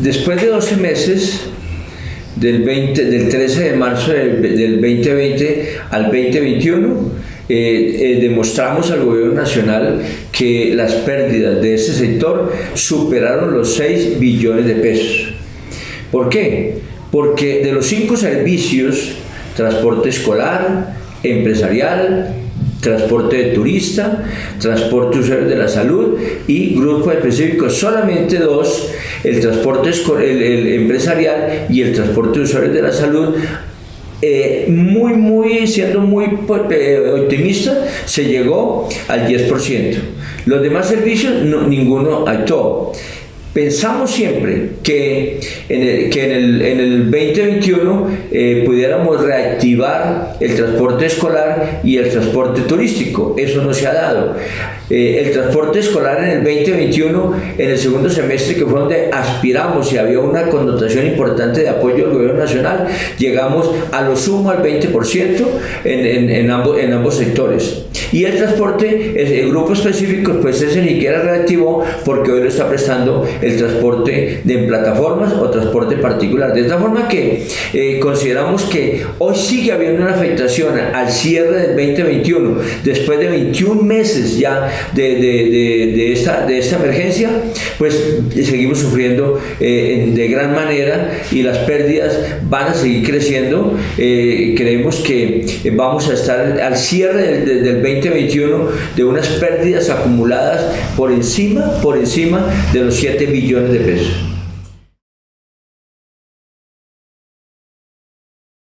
Después de 12 meses, del 13 de marzo del 2020 al 2021, demostramos al gobierno nacional que las pérdidas de ese sector superaron los 6 billones de pesos. ¿Por qué? Porque de los 5 servicios, transporte escolar, empresarial, transporte de turista, transporte de usuarios de la salud y grupos específicos, solamente 2, el transporte el empresarial y el transporte de usuarios de la salud, siendo muy optimista, se llegó al 10%. Los demás servicios, ninguno actuó. Pensamos siempre que en el 2021 pudiéramos reactivar el transporte escolar y el transporte turístico. Eso no se ha dado. El transporte escolar en el 2021, en el segundo semestre, que fue donde aspiramos y había una connotación importante de apoyo del gobierno nacional, llegamos a lo sumo al 20% en ambos sectores. Y el transporte, el grupo específico, pues ese ni siquiera reactivó, porque hoy lo está prestando el transporte de plataformas o transporte particular. De esta forma que consideramos que hoy sigue habiendo una afectación al cierre del 2021, después de 21 meses ya de esta emergencia, pues seguimos sufriendo de gran manera y las pérdidas van a seguir creciendo. Creemos que vamos a estar al cierre del 2021 de unas pérdidas acumuladas por encima de los 7 billones de pesos.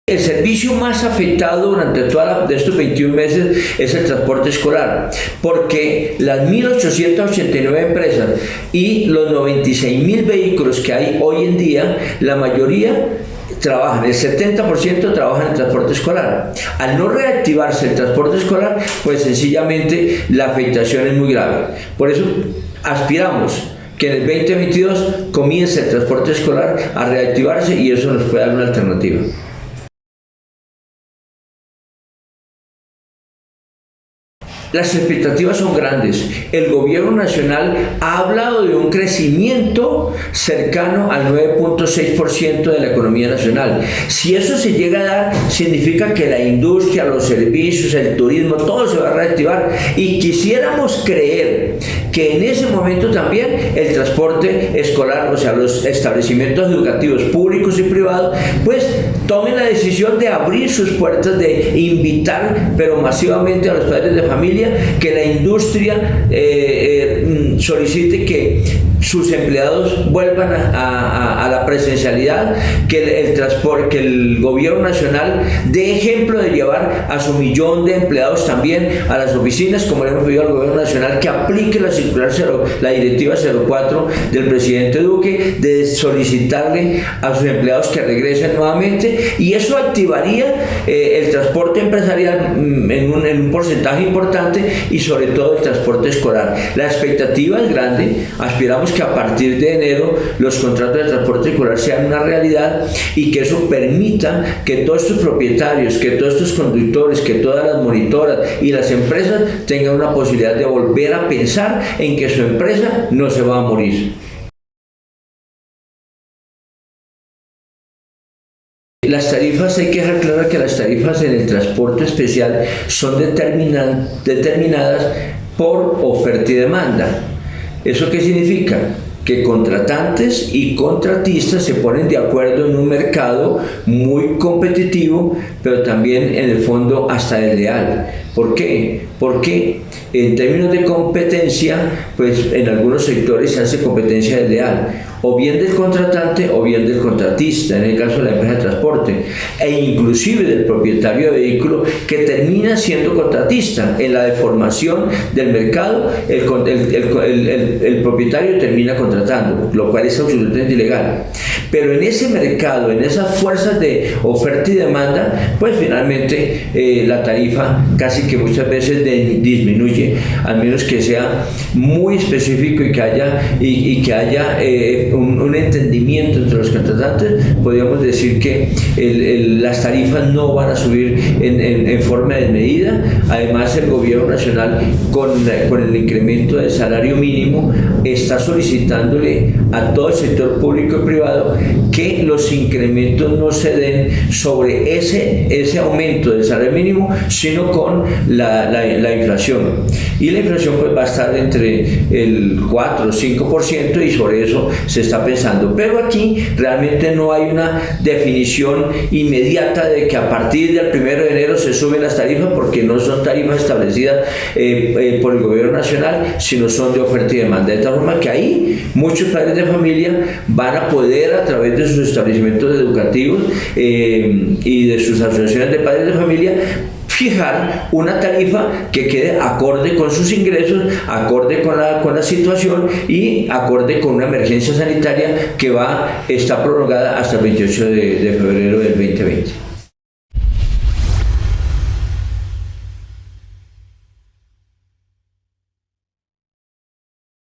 El servicio más afectado durante de estos 21 meses es el transporte escolar, porque las 1.889 empresas y los 96.000 vehículos que hay hoy en día, la mayoría trabajan, el 70% trabajan en transporte escolar. Al no reactivarse el transporte escolar, pues sencillamente la afectación es muy grave. Por eso aspiramos que en el 2022 comience el transporte escolar a reactivarse y eso nos puede dar una alternativa. Las expectativas son grandes. El gobierno nacional ha hablado de un crecimiento cercano al 9.6% de la economía nacional. Si eso se llega a dar, significa que la industria, los servicios, el turismo, todo se va a reactivar. Y quisiéramos creer que en ese momento también el transporte escolar, o sea, los establecimientos educativos públicos y privados, pues tomen la decisión de abrir sus puertas, de invitar, pero masivamente, a los padres de familia, que la industria solicite que sus empleados vuelvan a la presencialidad, que el gobierno nacional dé ejemplo de llevar a su 1.000.000 de empleados también a las oficinas, como le hemos pedido al gobierno nacional, que aplique la directiva 04 del presidente Duque, de solicitarle a sus empleados que regresen nuevamente, y eso activaría el transporte empresarial en un porcentaje importante, y sobre todo el transporte escolar. La expectativa es grande. Aspiramos que a partir de enero los contratos de transporte escolar sean una realidad y que eso permita que todos estos propietarios, que todos estos conductores, que todas las monitoras y las empresas tengan una posibilidad de volver a pensar en que su empresa no se va a morir. Las tarifas, hay que dejar claro que las tarifas en el transporte especial son determinadas por oferta y demanda. ¿Eso qué significa? Que contratantes y contratistas se ponen de acuerdo en un mercado muy competitivo, pero también en el fondo hasta desleal. ¿Por qué? Porque en términos de competencia, pues en algunos sectores se hace competencia desleal, o bien del contratante o bien del contratista, en el caso de la empresa de transporte, e inclusive del propietario de vehículo, que termina siendo contratista. En la deformación del mercado, el propietario termina contratando, lo cual es absolutamente ilegal. Pero en ese mercado, en esas fuerzas de oferta y demanda, pues finalmente la tarifa casi que muchas veces disminuye, al menos que sea muy específico y que haya un entendimiento entre los contratantes, podríamos decir que las tarifas no van a subir en forma desmedida. Además, el gobierno nacional, con el incremento del salario mínimo, está solicitándole a todo el sector público y privado que los incrementos no se den sobre ese aumento del salario mínimo, sino con la inflación. Y la inflación pues va a estar entre el 4 o 5%, y sobre eso se está pensando. Pero aquí realmente no hay una definición inmediata de que a partir del 1 de enero se suben las tarifas, porque no son tarifas establecidas por el gobierno nacional, sino son de oferta y demanda. De tal forma que ahí muchos padres de familia van a poder, a través de sus establecimientos educativos y de sus asociaciones de padres de familia, fijar una tarifa que quede acorde con sus ingresos, acorde con la situación y acorde con una emergencia sanitaria que está prorrogada hasta el 28 de febrero del 2020.